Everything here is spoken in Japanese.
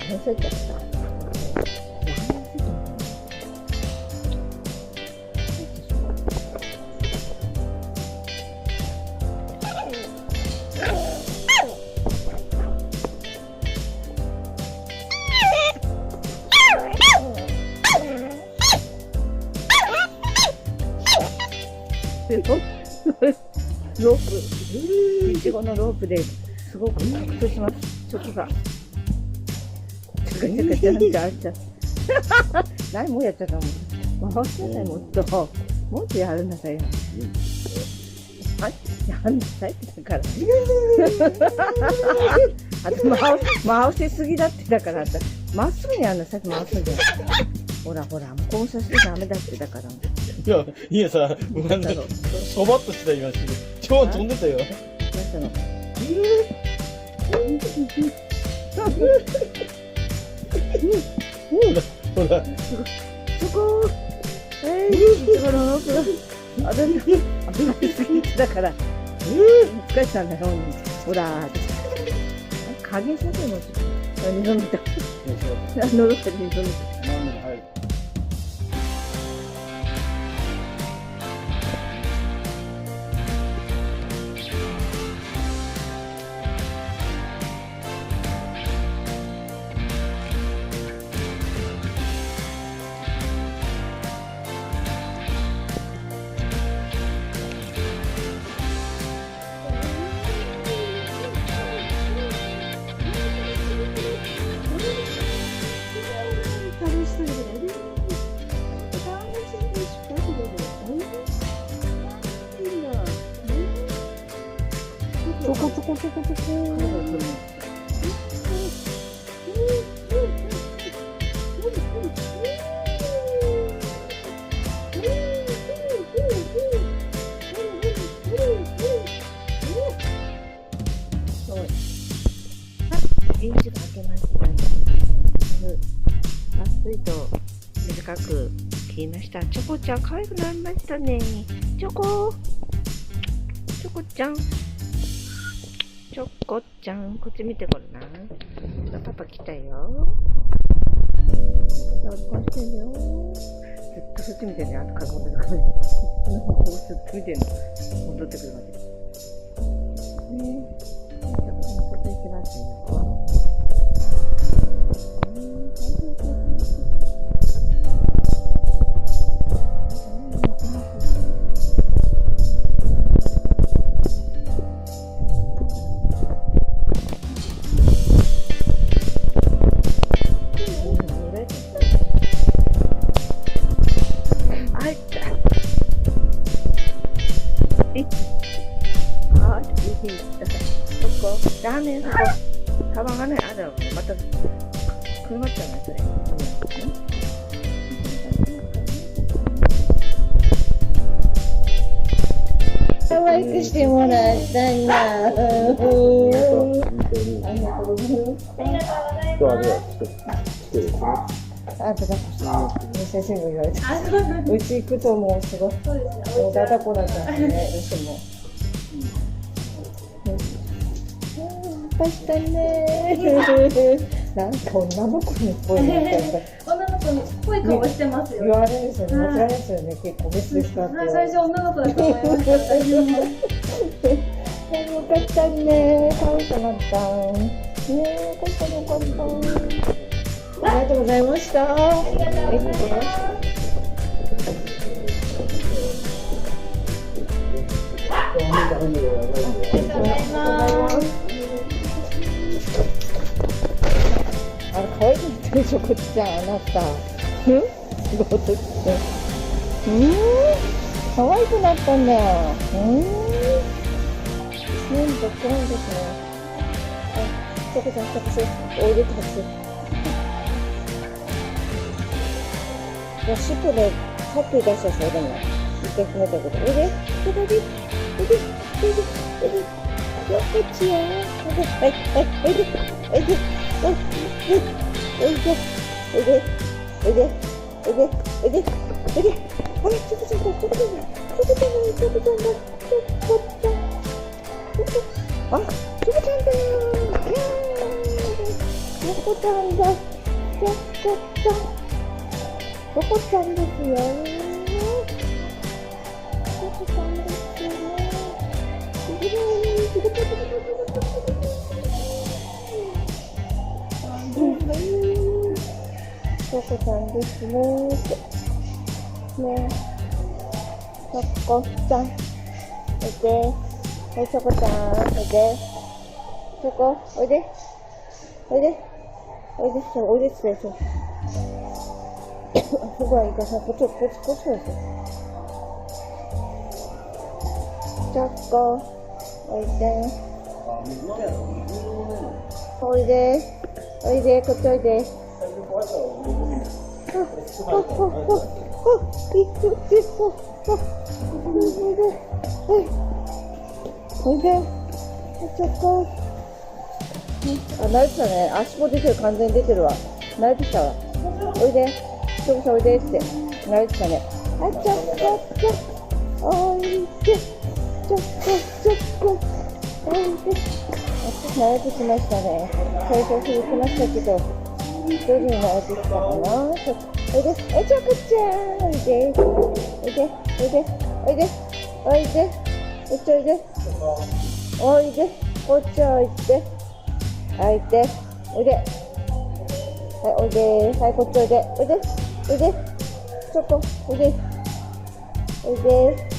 忘れちゃった。ロープ、いちごのロープですごくカッとします。チョコが。ちゃかちゃかちゃんってあっちゃう。何もうやっちゃったもん。回してないもっと。もっとやるんださいよ。はい、やんなさいってだから。あと回しすぎだってだから、まっすぐにやんなさいって回すんじゃない。ほらほら、こうさせてダメだってだから。いやさ、ごめんなさい。しょばっとした今してる。超飛んでたよ。どうしたの？ほら。そこ。いちごのロープが危ないすぎてだから。疲れたんだよ。ほら。加減しなさいもうちょっと。二度見た。喉から二度見た。ちょこちょこちょこちょこ。リンジが開けましたね。暑いと短く切りました。チョコちゃん可愛くなりましたね。チョコちゃん。チョコちゃん、こっち見てごらん。パパ来たよ。こうしてんだよ。ずっとそっち見てんだよ。あとかごめんなさい。ずっと見てんの。戻ってくるまで。ねえ。ちょっと行きますよ。ラーメンそこ、幅がね、あるまた、くるまっちゃうね、それ。可愛くしてもらったんだ。ありがとうございます。あとだ先生も言われた。うち行くともうすごい、もうだだこだったんでね、どうしても。ましたね。なんか女の子にっぽいなって。女の子にっぽい顔してますよ。言われるんですよね。間違いないですよね。結構メスですかって。最初女の子だと思いました。よかったね。可愛くなった。ね、よかった。ありがとうございました。ありがとうございます。あれ、可愛くなってるチョコちゃん、あなた。どうですか。可愛くなったんだよ。どっかなんですね。チョコちゃん、おいでてほしい。尻尾でさっき出したそうでも一回踏めたけど、おいで、おいで、おいで、おいで、おいで、よこちゃん、おいで、はい、おいで、おいで、おいで、おいで、おいで、おいで、おいで、おいで、おいで、あれ、ちょっと、あ、チョコちゃんだー。チョコちゃんだ。チョコちゃんですよ。チョコちゃんですよ。チョコちゃんですね。ね、チョコちゃん。おいで。はい、チョコちゃん。おいで。チョコ、おいで。おいで。おいで。おいでって言ってたでしょ。すごいいいからさ、こっちですよ。チョコ、おいで。おいで。おいで、こっちおいで。おいで。チョコ。あ、慣れてたね。足も出てる、完全に出てるわ。慣れてきたわ。おいで。チョコさんおいでって。慣れてたね。あ、チョコ。おいで。チョコ。おいで。慣れてきましたね。最初すぐ来ましたけど、一人に慣れてきたかな。おいで。チョコちゃん。おいで。おいで。おいで。おいで。こっちおいで。おいで。こっちおいで。おいで。おいで。はい、おいで。はい、こっちおいで。おいで。チョコ。おいで。おいで。